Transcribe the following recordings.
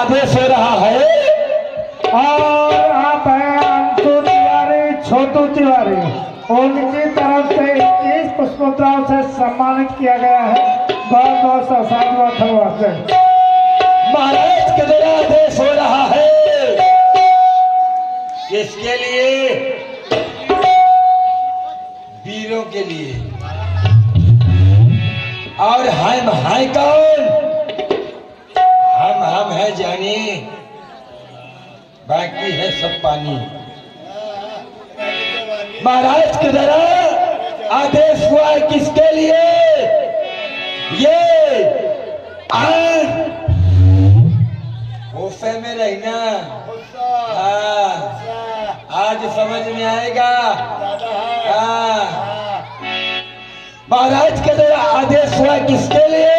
आदेश हो रहा है। और आप हैं अंशु तिवारी, छोटू तिवारी, उनकी तरफ से 21 पुष्पोत्सव से सम्मानित किया गया है। बहुत बहुत साधुवाद धन्यवाद। महाराज के द्वारा आदेश हो रहा है। किसके लिए? वीरों के लिए। और हम हैं कौन? हम है जानी, बाकी है सब पानी। महाराज के द्वारा आदेश हुआ है किसके लिए? ये गुस्से में रहना। हाँ, आज समझ में आएगा। हाँ, महाराज के द्वारा आदेश हुआ किसके लिए?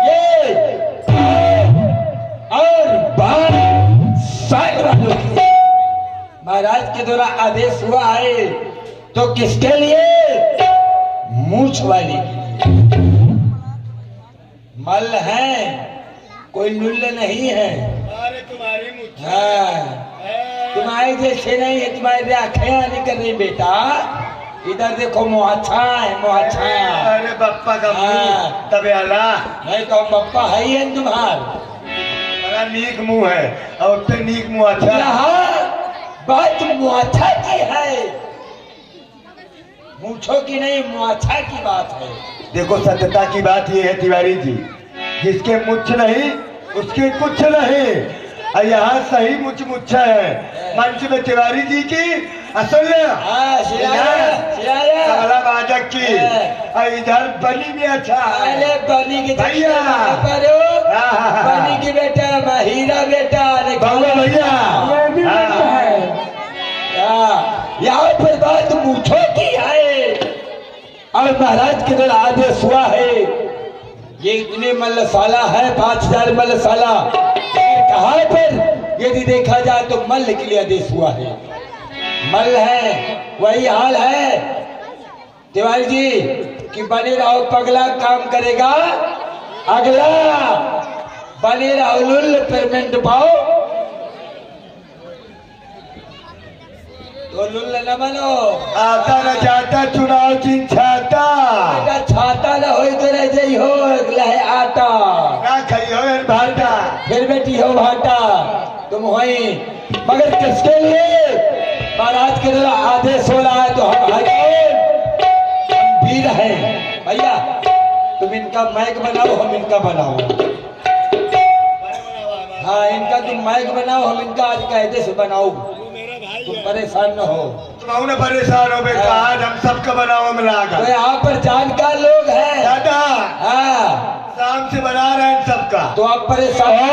ये और महाराज के द्वारा आदेश हुआ है तो किसके लिए? मूछ वाली के लिए। मल है, कोई नुल्ल नहीं है। तुम्हारी मूछ। हाँ, तुम्हारे जैसे नहीं है, तुम्हारी आंखें नहीं कर रही बेटा। इधर देखो मुआच्छा है, मुआच्छा। अरे बप्पा का मुंह तबे आला। नहीं तो बप्पा है ही है तुम्हार। बड़ा नीक मुंह है और उतने नीक मुंह अच्छा। यहाँ बात मुआच्छा की है, मूछों की नहीं, मुआच्छा की बात है। देखो सत्यता की बात ये है तिवारी जी, जिसके मुछ नहीं उसके कुछ नहीं। और यहाँ सही मुच्छा है मंच में तिवारी जी की असल कमला बाजक की। और इधर बनी भी अच्छा अरे बनी की भैया, बनी की बेटा, हीरा बेटा, भैया यहाँ पर बात मूछों की है। और महाराज के द्वारा आदेश हुआ है, ये इतने मल्लसाला है, 5000 मल्लसाला। कहाँ पर यदि देखा जाए तो मल्ल के लिए आदेश हुआ है। मल्ल है, वही हाल है तिवारी जी कि बने रहो पगला, काम करेगा अगला। बने रहो लुल्ल, पेमेंट पाओ तो लुल्ल न बनो। आता न जाता चुनाव चिन्ह छाता। छाता न हो तो रह जाइ हो लहे आटा, ना खई हो भाटा, फिर बेटी हो भाटा तुम होई। मगर किसके लिए? महाराज के द्वारा आदेश हो रहा है तो हम वीर हैं। भैया तुम इनका माइक बनाओ, हम इनका बनाओ। हाँ, इनका तुम माइक बनाओ, हम इनका आज कायदे से बनाओ। तुम परेशान न हो। तुम न परेशान हो बेटा, आज हम सबका बनाओ मिलाकर। तो यहाँ पर जानकार लोग हैं दादा। हाँ, शाम से बना रहे हैं सबका, तो आप परेशान हो।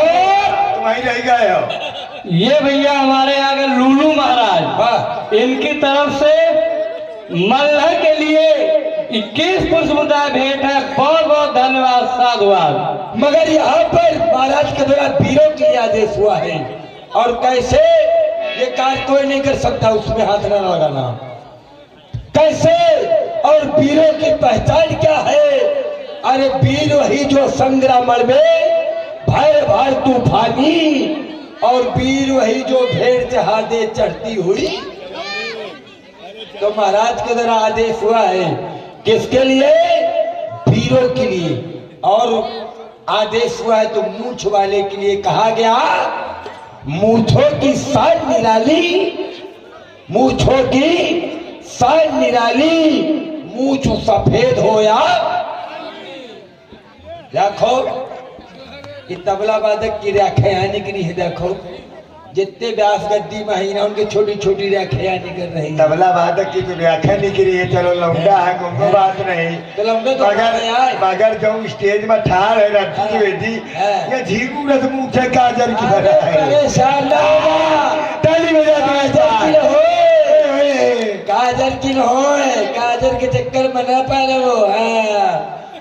तुम वहीं रह गए हो। ये भैया हमारे यहाँ के लूलू महाराज, इनकी तरफ से मल्लह के लिए 21 पुष्पोत्सव भेंट है। बहुत बहुत धन्यवाद, साधुवाद। मगर यहाँ पर महाराज के द्वारा वीरों के लिए आदेश हुआ है। और कैसे ये कार्य कोई नहीं कर सकता, उसमें हाथ न लगाना। कैसे? और वीरों की पहचान क्या है? अरे वीर वही जो संग्राम में भय भय तूफानी, और वीर वही जो भेड़ जहादे चढ़ती हुई। तो महाराज के द्वारा आदेश हुआ है किसके लिए? वीरों के लिए। और आदेश हुआ है तो मूछ वाले के लिए कहा गया। मूछों की शान निराली, मूछों की शान निराली, मूछ सफेद हो या देखो कि तबला वादक की रेखाएं निकली है। देखो जितने व्यास गद्दी महीना उनकी छोटी छोटी रेखाएं निकल रही है। तबला वादक की जो व्याख्या निकली है, चलो लौंडा है, कोई बात नहीं। तो लौंडे तो मगर जो स्टेज में ठाड़ है रखी द्विवेदी, ये झीकू रस मुँह से काजर की तरह है। ताली बजा काजर की न हो, काजर के चक्कर में न पा रहे हो।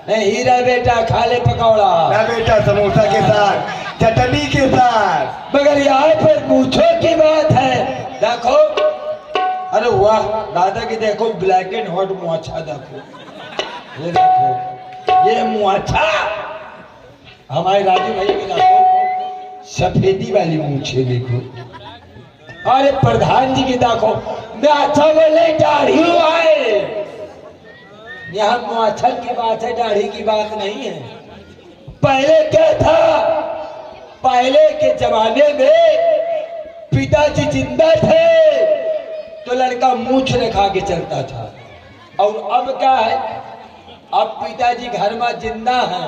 नहीं हीरा बेटा खा ले पकौड़ा, ना बेटा समोसा के साथ, चटनी के साथ। मगर यहाँ पर मूछों की बात है। देखो, अरे वाह दादा की देखो, ब्लैक एंड व्हाइट मुआच्छा। देखो ये, देखो ये मुआच्छा हमारे राजू भाई के। देखो सफेदी वाली मूछे देखो। अरे प्रधान जी की देखो, अच्छा बोले दाढ़ी आए। यहाँ मुआछल की बात है, दाढ़ी की बात नहीं है। पहले क्या था, पहले के जमाने में पिताजी जिंदा थे तो लड़का मूछ रखा के चलता था। और अब क्या है, अब पिताजी घर में जिंदा है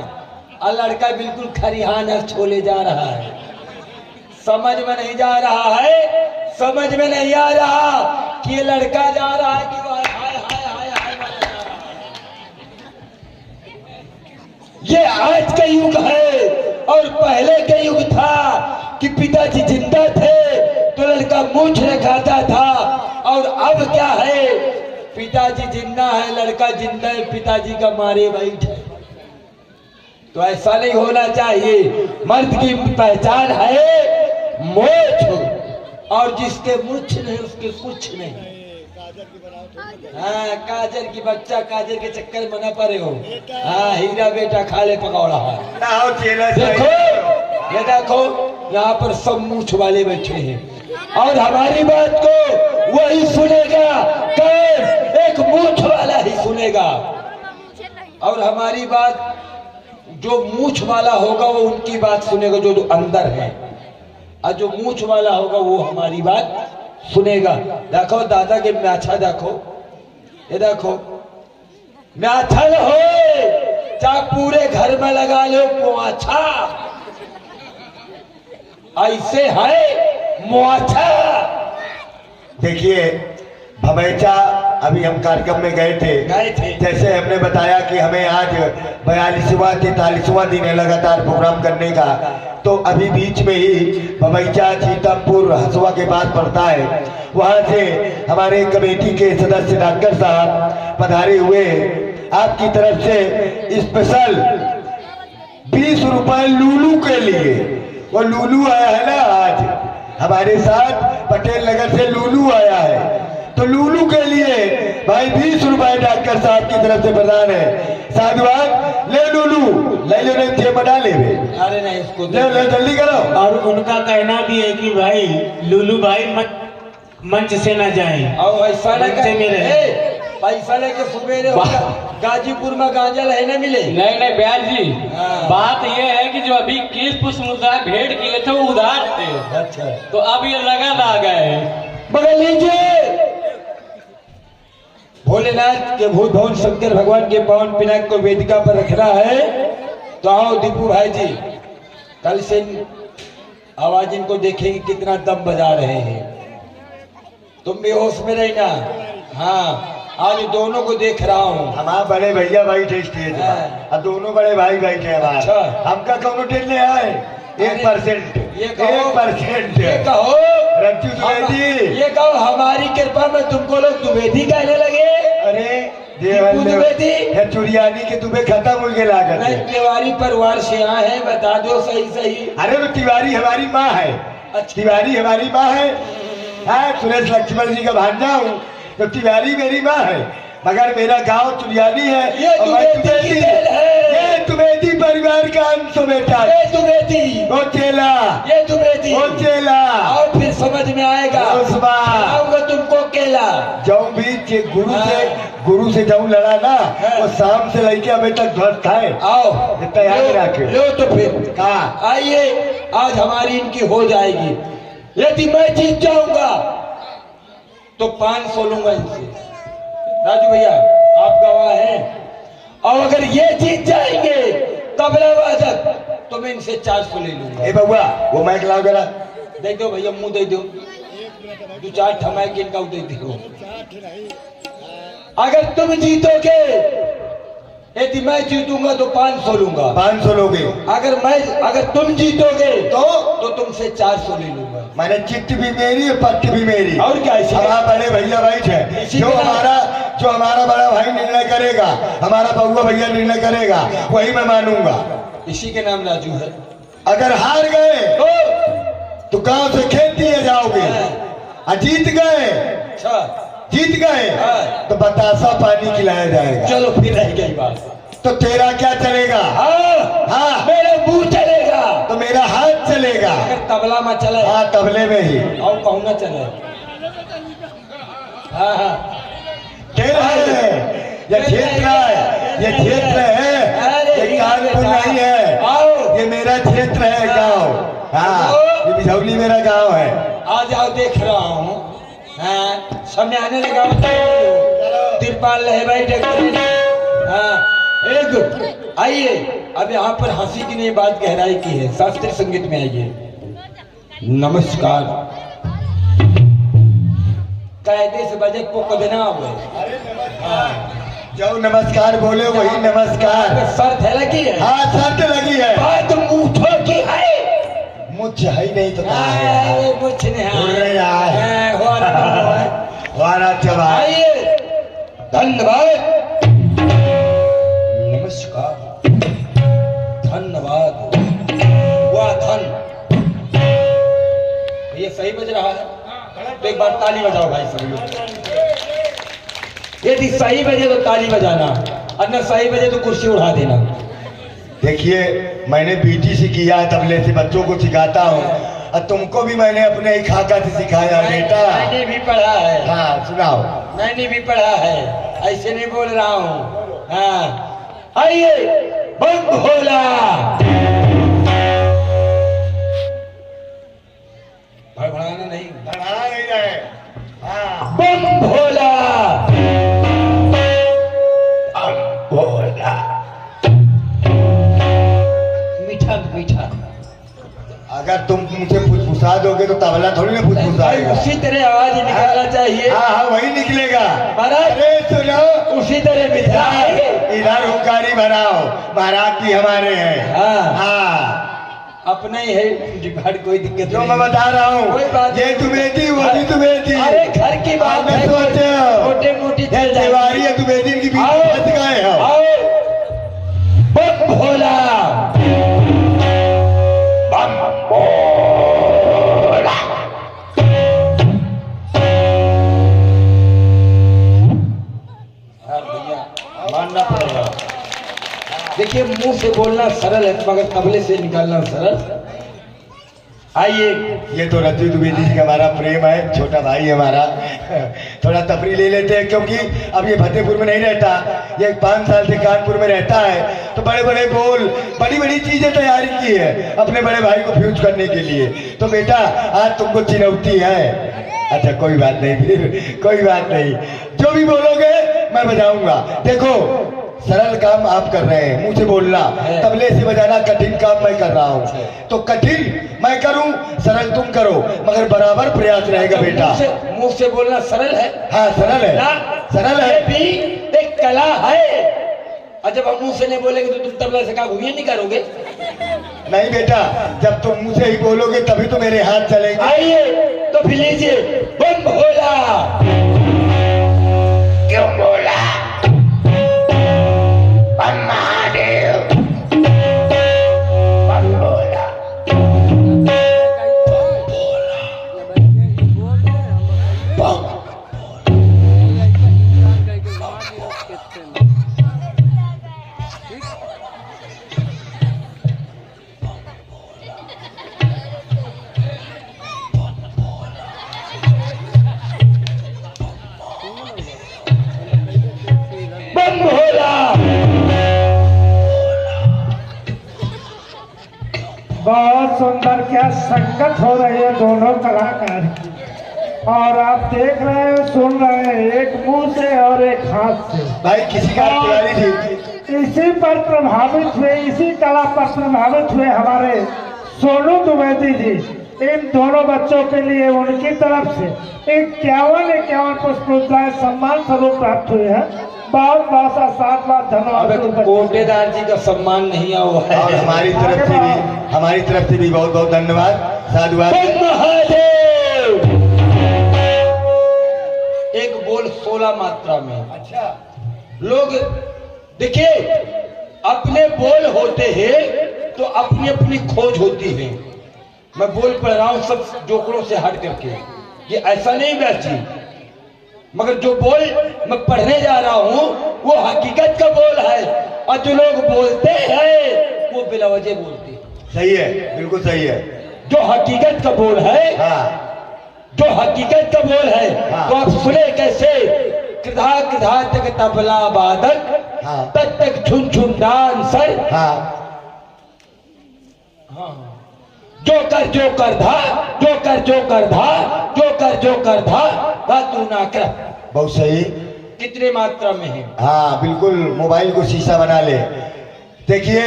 और लड़का बिल्कुल खरिहान है, छोले जा रहा है। समझ में नहीं जा रहा है, समझ में नहीं आ रहा कि ये लड़का जा रहा है कि हाय हाय हाय हाय हाय जा रहा है। ये आज का युग है और पहले का युग था कि पिताजी जिंदा थे तो लड़का मूछ रखाता था। और अब क्या है, पिताजी जिंदा है, लड़का जिंदा है, पिताजी का मारे बैठे। तो ऐसा नहीं होना चाहिए। मर्द की पहचान है मोछ, और जिसके मुछ नहीं उसके कुछ नहीं। हाँ, काजर की बच्चा काजर के चक्कर में न पड़े हो। हाँ, हीरा बेटा खा ले पकौड़ा है। देखो, ये देखो, यहाँ पर सब मूछ वाले बैठे हैं और हमारी बात को वही सुनेगा, कौन? एक मूछ वाला ही सुनेगा। और हमारी बात, जो मूछ वाला होगा वो उनकी बात सुनेगा जो अंदर है, और जो मूछ वाला होगा वो हमारी बात सुनेगा। देखो दादा के म्याछा देखो, ये देखो म्याछा हो चाहे पूरे घर में लगा लो मुआछा, ऐसे है मुआछा। देखिए भमैचा, अभी हम कार्यक्रम में गए थे। जैसे हमने बताया कि हमें आज 42वां 43वां दिन है लगातार प्रोग्राम करने का, तो अभी बीच में ही भमैचा सीतापुर हसुआ के बाद पड़ता है। वहां से हमारे कमेटी के सदस्य डॉक्टर साहब पधारे हुए, आपकी तरफ से स्पेशल 20 रुपए लूलू के लिए। वो लूलू आया है ना आज हमारे साथ, पटेल नगर से लूलू आया है, तो लूलू के लिए भाई 20 रुपए डॉक्टर साहब की तरफ से प्रदान है। साधुवाद ले लूलू, ले लो, नहीं थे बना ले। अरे नहीं, इसको ले ले जल्दी करो। और उनका कहना भी है कि भाई लूलू भाई मंच से न जाए, और ऐसा मंच में रहे। पैसा लेके सुबेरे गाजीपुर में गांजा है ना मिले। नहीं नहीं ब्याल जी, हाँ। बात ये है कि जो अभी 21 पुष्प भेंट किए थे वो उधार थे। अच्छा, तो अब ये लगन आ गए। बगल लीजिए। भोलेनाथ के भूत भवन शंकर भगवान के पावन पिनाक को वेदिका पर रखना है। तो आओ दीपू भाई जी, कल से आवाज इनको देखेंगे कितना दम बजा रहे हैं। तुम भी होश में रहना। हाँ, आज दोनों को देख रहा हूँ। हमारा बड़े भैया बैठे स्टेज हाँ। और दोनों बड़े भाई बैठे हमारे। अच्छा। हमका कौन टेलने आए? 1%, ये कहो, 1%। ये कहो रज्जू द्विवेदी, ये कहो हमारी कृपा में तुमको लोग द्विवेदी कहने लगे। अरे देवल द्विवेदी है, चुरियानी के दुबे खत्म हो गए लागत नहीं, है। तिवारी परिवार से आए हैं, बता दो सही सही। अरे तो तिवारी हमारी माँ है। अच्छा। तिवारी हमारी माँ है। हाँ, सुरेश लक्ष्मण जी का भांजा हूँ, तो तिवारी मेरी माँ है, मगर मेरा गांव चुरियानी है। ये और मैं द्विवेदी की देन है। ये द्विवेदी परिवार का अंश हो बेटा। ये द्विवेदी, ओ चेला, ये द्विवेदी। ओ चेला, और फिर समझ में आएगा। खिलाऊंगा तुमको केला। जाऊं भी गुरु से जाऊं लड़ा ना, वो शाम से लेके अभी तक ध्वस्त है। आओ तैयार रखे। लो तो फिर हाँ, आइए, आज हमारी इनकी हो जाएगी। यदि मैं जीत जाऊंगा तो 500 लूंगा इनसे। राजू भैया आप गवाह हैं। और अगर ये जीत जाएंगे तबला वादक तो मैं इनसे 400 ले लूंगा। ए बउआ वो माइक लाओ जरा। दे दो भैया, मुंह दे दो, 2-4 ठमाई के इनका दे दो। अगर तुम जीतोगे, यदि मैं जीतूंगा तो 500 लूंगा। 500 लोगे। अगर तुम जीतोगे तो तुमसे 400 ले लूंगा। मैंने चिट्ठ भी मेरी और पट्ट भी मेरी। और क्या? हमारा बड़े भैया भाई है, जो हमारा बड़ा भाई निर्णय करेगा, हमारा बउआ भैया निर्णय करेगा, वही मैं मानूंगा। इसी के नाम राजू है। अगर हार गए तो गांव से खेत दिए जाओगे, और जीत गए, अच्छा जीत गए तो बतासा पानी खिलाया जाएगा। चलो फिर रह गई बात। तो तेरा क्या चलेगा? हाँ, हाँ, मेरे मुंह चलेगा। तो मेरा हाथ चलेगा। अगर तबला में चले, हाँ तबले में ही। और कहूँ ना चले। हाँ हाँ कह रहे हैं ये क्षेत्र है, ये क्षेत्र है, ये कानपुर नहीं है, ये मेरा क्षेत्र है गांव। हाँ ये बिझौली मेरा गांव है। आ जाओ, देख रहा हूँ। हाँ सामने आने लगा, तिरपाल रहे भाई डॉक्टर। हाँ एक आइए, अब यहाँ पर हंसी की नहीं बात गहराई की है। शास्त्रीय संगीत में आइए। नमस्कार कायदे से बजे को कदना हुए। जो नमस्कार बोले वही नमस्कार। शर्त है लगी है। हाँ शर्त लगी है। बात मूठों की है। मुझ है नहीं तो कहाँ है? मुझ नहीं है। वारा चबा। आइए, धन्यवाद। नमस्कार, धन्यवाद। वाह धन, ये सही बज रहा है तो एक बार ताली बजाओ भाई सब लोग। यदि सही बजे तो ताली बजाना, और न सही बजे तो कुर्सी उड़ा देना। देखिए मैंने बीटी से किया है, तबले से बच्चों को सिखाता हूँ, और तुमको भी मैंने अपने ही खाका से सिखाया बेटा। मैंने भी पढ़ा है। हाँ सुनाओ। मैंने भी पढ़ा है, ऐसे नहीं बोल रहा हूँ। हाँ आइए, बम भोला। भड़बड़ाना नहीं, बढ़ा नहीं रहे। हाँ बम भोला। बोला मीठा मीठा। अगर तुम मुझे फुसफुसा दोगे तो तबला थोड़ी ना फुसफुसाएगा। उसी तरह आवाज निकालना चाहिए। हाँ हाँ वही निकलेगा। महाराज अरे सुनो, उसी तरह बिठा। इधर हुकारी भराओ, महाराज जी हमारे हैं। हाँ। हाँ अपना ही है, घर कोई दिक्कत जो नहीं। मैं बता रहा कोई हूँ, बात ये तुम्हें वो भी तुम्हें। अरे घर की बात है, छोटे मोटी त्योहारी है, तुम्हें की बीच आओ, फंस गए हो। आओ, बम भोला। बम भोला। भैया मानना पड़ेगा। देखिए मुंह से बोलना सरल है, मगर तबले से निकालना सरल। आइए, ये तो रजू द्विवेदी जी का हमारा प्रेम है, छोटा भाई है हमारा। थोड़ा तफरी ले लेते हैं, क्योंकि अब ये फतेहपुर में नहीं रहता, ये 5 साल से कानपुर में रहता है, तो बड़े बड़े बोल, बड़ी बड़ी चीजें तैयारी की है अपने बड़े भाई को फ्यूज करने के लिए। तो बेटा आज तुमको चुनौती है। अच्छा कोई बात नहीं, फिर कोई बात नहीं, जो भी बोलोगे मैं बजाऊंगा। देखो सरल काम आप कर रहे हैं, मुंह से बोलना, तबले से बजाना कठिन काम मैं कर रहा हूँ। तो कठिन मैं करूँ, सरल तुम करो, मगर बराबर प्रयास रहेगा बेटा। मुंह से बोलना सरल है। हाँ सरल है, सरल है। ये भी एक कला है। और जब हम मुंह से नहीं बोलेंगे तो तुम तबला से काम हुई नहीं करोगे। नहीं बेटा, जब तुम मुंह से ही बोलोगे तभी तो मेरे हाथ चलेंगे। आइए तो फिर लीजिए, बम भोला। क्यों बोला? बम महादेव। बम भोला। बम बहुत सुंदर क्या संगत हो रही है दोनों कलाकार की। और आप देख रहे हैं, सुन रहे हैं, एक मुंह से और एक हाथ से। भाई किसी का तिवारी जी इसी पर प्रभावित हुए, इसी कला पर प्रभावित हुए हमारे सोनू द्विवेदी जी। इन दोनों बच्चों के लिए उनकी तरफ से 51 पुष्पमुद्राएं सम्मान स्वरूप प्राप्त हुए हैं। बहुत बहुत आशीर्वाद, धन्यवाद। कोटेदार जी का सम्मान नहीं हुआ है। और हमारी तरफ से भी बहुत बहुत धन्यवाद, साधुवाद। महादेव। एक बोल 16 मात्रा में। अच्छा लोग देखिए, अपने बोल होते हैं तो अपनी अपनी खोज होती है। मैं बोल पढ़ रहा हूं सब जोकड़ों से हट करके, ये ऐसा नहीं बैठी, मगर जो बोल मैं पढ़ने जा रहा हूं वो हकीकत का बोल है। और जो लोग बोलते हैं वो बिलावजे बोलते हैं। सही है, बिल्कुल सही है। जो हकीकत का बोल है, हाँ जो हकीकत का बोल है, हाँ। तो आप सुने कैसे? कृधा कृधा तक तबला वादक, हाँ। तक तक छुन छुन डांसर, हाँ जो कर धा, जो कर धा, जो कर धा, तू ना कर। बहुत सही। कितने मात्रा में है? हाँ बिल्कुल, मोबाइल को शीशा बना ले। देखिए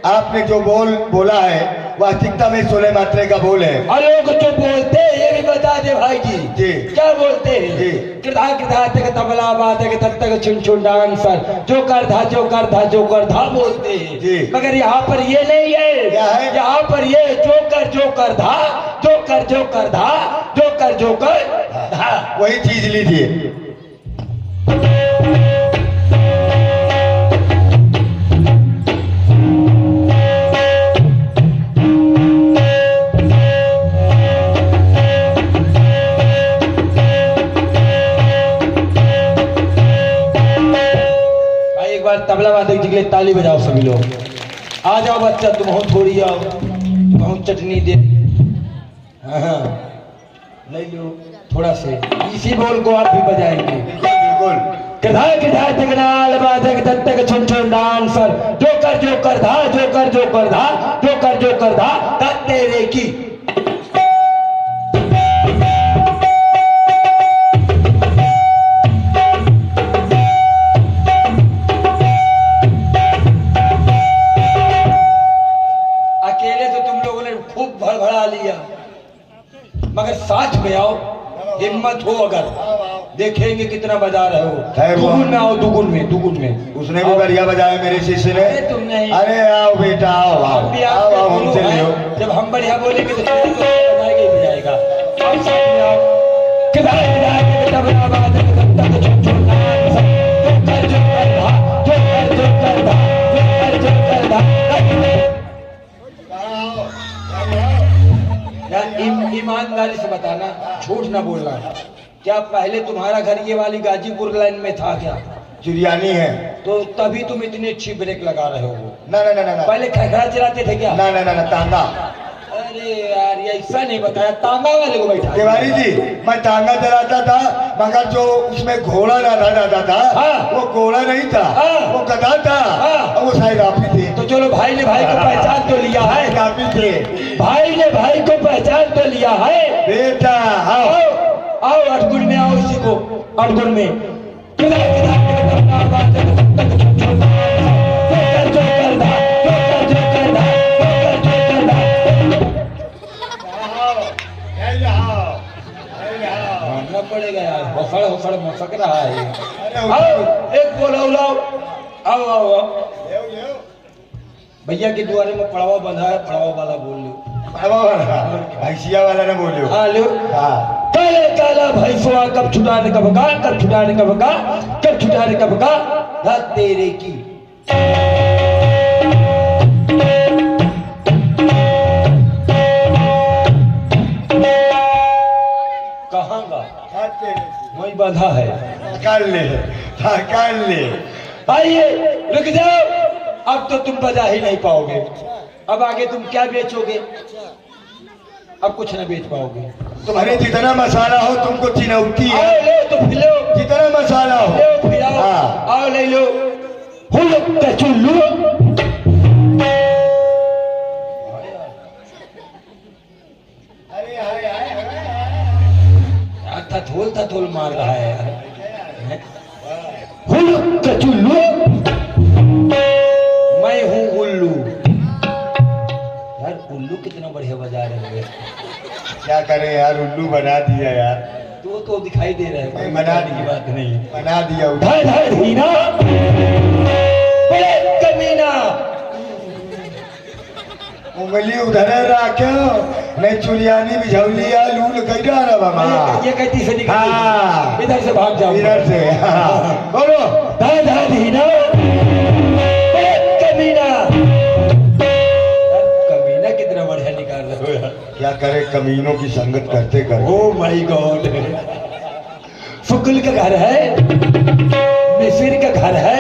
आपने जो बोल बोला है वास्तविकता में 16 मात्रा का बोल है। और लोग जो बोलते हैं ये भी बता दे भाई जी, जी। क्या बोलते हैं? जी। कृधा कृधा तक तबला वादक, तक तक छुन छुन डांसर, जो कर धा, जो कर धा, जो कर धा बोलते हैं। जी। मगर यहाँ पर ये नहीं है। क्या है? यहाँ पर ये जो कर धा, जो कर धा, जो कर धा। वही चीज लीजिए। तबला वादक जी के लिए ताली बजाओ सभी लोग। आ जाओ बच्चा, तुम हो थोड़ी आओ, तुम हो चटनी दे। हाँ ले लो थोड़ा से, इसी बोल को आप भी बजाएंगे। बिल्कुल कृधा कृधा तगनाल वादक, तक तक छुन छुन डांसर, जो कर धा, जो कर धा, तक तेरे की। मगर साथ में आओ, हिम्मत हो अगर, देखेंगे कितना बजा रहे हो। दुगुन में आओ, दुगुन में। उसने भी बढ़िया बजाया मेरे शिष्य ने। अरे आओ बेटा, आओ आओ हमसे लियो। जब हम बढ़िया बोलेंगे तो बजाएगा ही बजाएगा। आओ साथ में आओ। ईमानदारी से बताना, झूठ ना बोलना। क्या पहले तुम्हारा घर ये वाली गाजीपुर लाइन में था क्या? चुरियानी है तो तभी तुम इतनी अच्छी ब्रेक लगा रहे हो। ना ना ना ना, पहले खखड़ा चलाते थे क्या? ना ना ना, तांगा। अरे यार ये ऐसा नहीं बताया, तांगा वाले को बैठा। तिवारी जी मैं तांगा चलाता था, मगर जो उसमें घोड़ा लगा जाता था, हाँ। वो घोड़ा नहीं था, हाँ। वो गधा था, हाँ। और वो शायद आप ही थे। तो चलो भाई ने भाई को पहचान तो लिया है, आप ही थे। भाई ने भाई को पहचान तो लिया है। बेटा आओ आओ अटगुन में आओ, इसी को अटगुन में। मानना पड़ेगा यार, हौसड़ मसक रहा है। आओ एक बोलो लाओ, आओ आओ आओ। भैया के द्वारे में पड़ावा बंधा है, पड़ावा वाला बोल लो। भैंसिया वाला ने बोलियो। हाँ लो। हाँ काले काला भैंसवा, कब छुड़ाने का बका, कब छुड़ाने का बका, कब छुड़ाने का बका, धा तेरे की। कहाँ का वही बांधा है। कर ले, कर ले। आइए रुक जाओ, अब तो तुम बजा ही नहीं पाओगे। अब आगे तुम क्या बेचोगे? अब कुछ न बेच पाओगे। तुम्हारे जितना मसाला हो तुमको चिनौती है। आओ लो तो फिलो, जितना मसाला हो लो फिराओ। हाँ। आओ ले लो, हुलक का चुल्लू। था थोल मार रहा है यार। हुलक का चुल्लू, मैं हूँ उल्लू। यार उल्लू कितना बढ़िया बजा रहे हैं। क्या करें यार, उल्लू बना दिया यार। तो दिखाई दे रहा है, कोई बना की दिया, बात नहीं। बना दिया। धड़ धड़ हीना, बड़े कमीना। उंगली उधर रखो, नहीं चुलियानी बिझौली लूल कैसा रहा मामा। ये कहती से निकल, हाँ। इधर से भाग जाओ, इधर से। हाँ। बोलो धड़ धड़ हीना, बड़े कमीना। कमीना कितना बढ़िया निकाल रहे हो यार। क्या करे, कमीनों की संगत करते करते। Oh my God. फुकुल का घर है, मिसिर का घर है,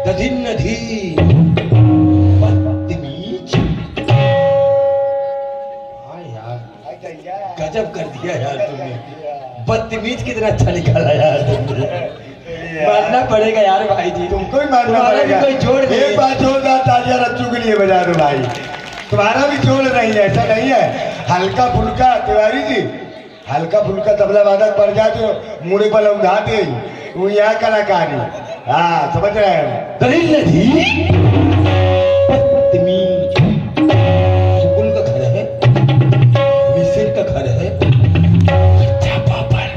दधिन नदी, गजब कर दिया यार तुमने, बदतमीज कितना अच्छा निकाला यार तुमने। मानना पड़ेगा यार भाई जी, तुमको ही मानना तुम्हारा भी पड़ेगा। कोई जोड़ नहीं एक बात जोरदार तालियां रच्चू के लिए बजा दो भाई, तुम्हारा भी जोड़ नहीं है, ऐसा नहीं है। हल्का फुल्का तिवारी जी, हल्का फुल्का तबला वादक पड़ जाए तो मुड़े पर उठाते ही वो यहाँ कलाकारी। हाँ समझ रहे हैं। दलील नहीं, बदतमीज, सुकुल का घर है, मिसिर का घर है, कच्चा पापड़,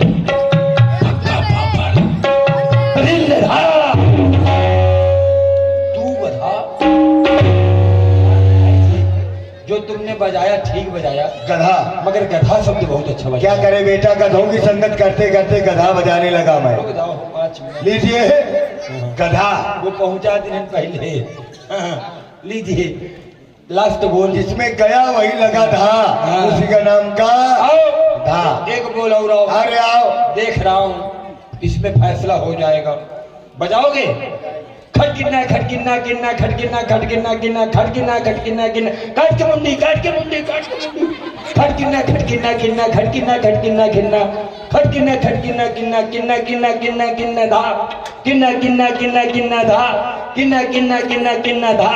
पक्का पापड़, दलील नहीं। तू बता, जो तुमने बजाया ठीक बजाया, गधा, मगर गधा शब्द बहुत अच्छा बजाया। क्या करे बेटा, गधों की संगत करते करते गधा बजाने लगा मैं। रुक जाओ 5 मिनट। लीजिए गधा, वो पहुंचा दिन पहले। लीजिए लास्ट बोल। जिसमें गया वही लगा था, हाँ। उसी का नाम का आओ धा। एक बोल और आओ। अरे आओ, देख रहा हूँ इसमें फैसला हो जाएगा। बजाओगे? खटकिन्ना खटकिन्ना किन्ना खटकिन्ना खटकिन्ना किन्ना खटकिन्ना खटकिन्ना किन्ना, काट के मुंडी काट के मुंडी काट के मुंडी, खटकिन्ना खटकिन्ना किन्ना खटकिन्ना खटकिन्ना किन्ना खटकिन्ना खटकिन्ना किन्ना किन्ना किन्ना किन्ना किन्ना धा, किन्ना किन्ना किन्ना किन्ना धा, किन्ना किन्ना किन्ना किन्ना धा।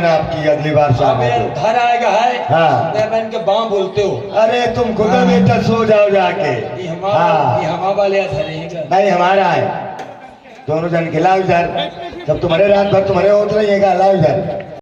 आपकी अगली बार अब शाम यार घर आएगा है। हाँ। तो बहन के बाँ बोलते हो। अरे तुम खुद बेटा सो जाओ जाके। ये हमारा वाले ऐसा रहेगा। नहीं हमारा है, दोनों जन खिलाओ इधर, जब तुम्हारे रात भर तुम्हारे होते रहिएगा, लाओ इधर।